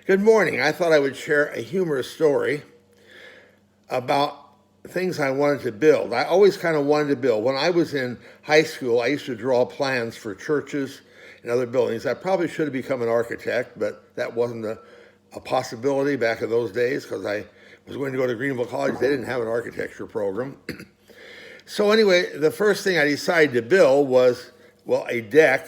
Good morning. I thought I would share a humorous story about things I wanted to build. I always kind of wanted to build. When I was in high school, I used to draw plans for churches and other buildings. I probably should have become an architect, but that wasn't a possibility back in those days because I was going to go to Greenville College. They didn't have an architecture program. So anyway, the first thing I decided to build was, well, a deck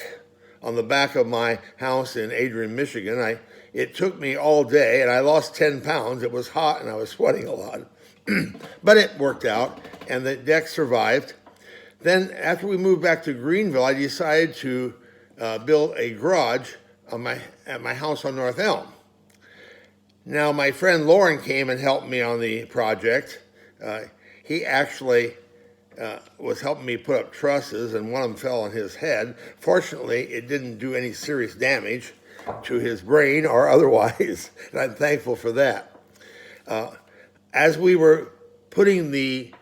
on the back of my house in Adrian, Michigan. It took me all day and I lost 10 pounds. It was hot and I was sweating a lot. But it worked out and the deck survived. Then after we moved back to Greenville, I decided to build a garage at my house on North Elm. Now my friend Lauren came and helped me on the project. He actually was helping me put up trusses, and one of them fell on his head. Fortunately, it didn't do any serious damage to his brain or otherwise, and I'm thankful for that. As we were putting the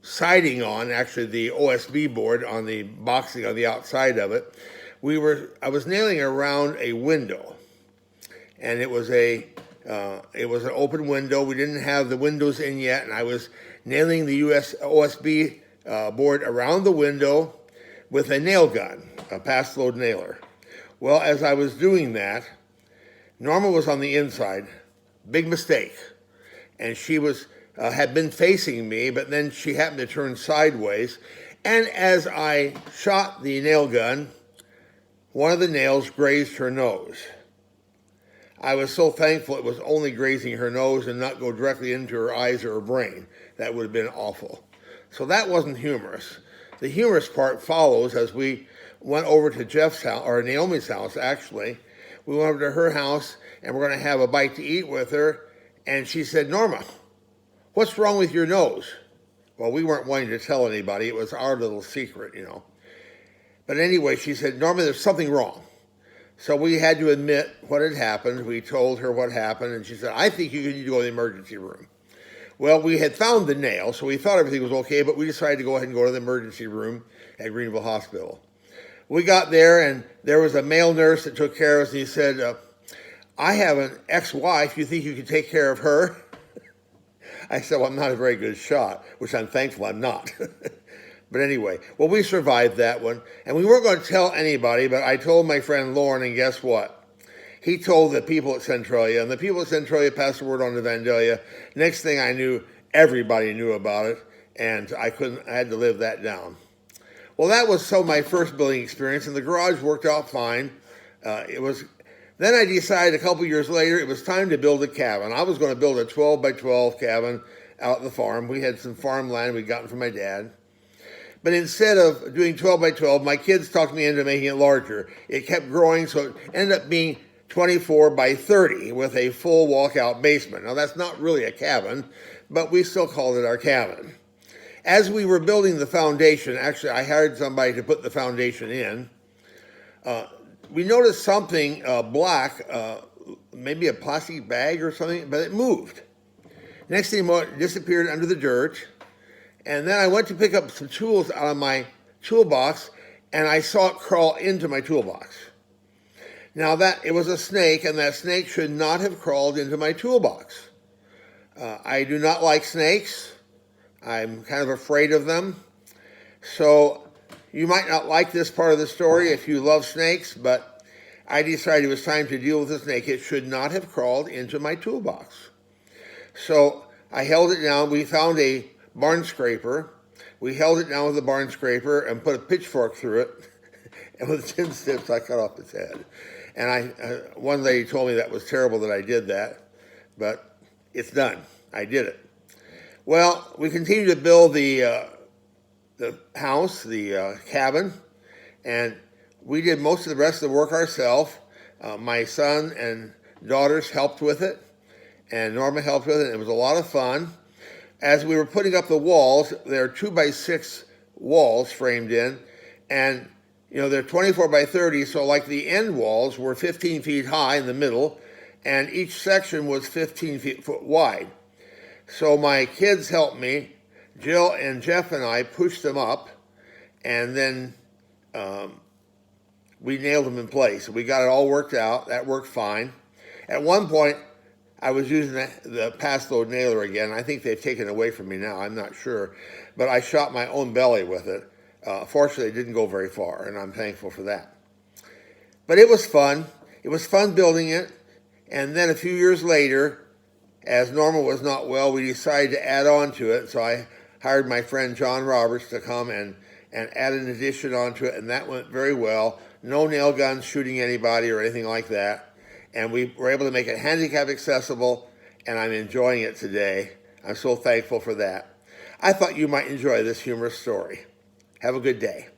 siding on, actually the OSB board on the boxing on the outside of it, I was nailing around a window, and it was an open window. We didn't have the windows in yet, and I was nailing the OSB board around the window with a nail gun, a pass load nailer. Well, as I was doing that, Norma was on the inside, big mistake, and she had been facing me, but then she happened to turn sideways, and as I shot the nail gun, one of the nails grazed her nose. I was so thankful it was only grazing her nose and not go directly into her eyes or her brain. That would have been awful. So that wasn't humorous. The humorous part follows as we went over to Jeff's house, or Naomi's house actually. We went over to her house and we're going to have a bite to eat with her. And she said, "Norma, what's wrong with your nose?" Well, we weren't wanting to tell anybody. It was our little secret, you know. But anyway, she said, "Norma, there's something wrong." So we had to admit what had happened. We told her what happened, and she said, "I think you need to go to the emergency room." Well, we had found the nail, so we thought everything was okay, but we decided to go ahead and go to the emergency room at Greenville Hospital. We got there, and there was a male nurse that took care of us, and he said, "I have an ex-wife. You think you can take care of her?" I said, "Well, I'm not a very good shot," which I'm thankful I'm not. But anyway, well, we survived that one, and we weren't going to tell anybody, but I told my friend Lauren, and guess what? He told the people at Centralia, and the people at Centralia passed the word on to Vandalia. Next thing I knew, everybody knew about it, and I had to live that down. Well, that was my first building experience, and the garage worked out fine. Then I decided a couple years later it was time to build a cabin. I was going to build a 12 by 12 cabin out at the farm. We had some farmland we'd gotten from my dad. But instead of doing 12 by 12, my kids talked me into making it larger. It kept growing, so it ended up being 24 by 30 with a full walkout basement. Now, that's not really a cabin, but we still called it our cabin. As we were building the foundation, actually, I hired somebody to put the foundation in. We noticed something black, maybe a plastic bag or something, but it moved. Next thing you know, it disappeared under the dirt. And then I went to pick up some tools out of my toolbox, and I saw it crawl into my toolbox. Now, it was a snake, and that snake should not have crawled into my toolbox. I do not like snakes. I'm kind of afraid of them. So you might not like this part of the story if you love snakes, but I decided it was time to deal with the snake. It should not have crawled into my toolbox. So I held it down. We found a barn scraper. We held it down with a barn scraper and put a pitchfork through it. And with 10 snips, I cut off its head. And one lady told me that was terrible that I did that, but it's done. I did it. Well, we continued to build the house, the cabin, and we did most of the rest of the work ourselves. My son and daughters helped with it, and Norma helped with it. It was a lot of fun. As we were putting up the walls, there are 2 by 6 walls framed in, and they're 24 by 30, so like the end walls were 15 feet high in the middle, and each section was 15 foot wide. So my kids helped me. Jill and Jeff and I pushed them up, and then we nailed them in place. We got it all worked out. That worked fine. At one point, I was using the pass load nailer again. I think they've taken it away from me now. I'm not sure. But I shot my own belly with it. Fortunately, it didn't go very far, and I'm thankful for that. But it was fun. It was fun building it. And then a few years later, as Norma was not well, we decided to add on to it. So I hired my friend John Roberts to come and add an addition onto it, and that went very well. No nail guns shooting anybody or anything like that. And we were able to make it handicap accessible, and I'm enjoying it today. I'm so thankful for that. I thought you might enjoy this humorous story. Have a good day.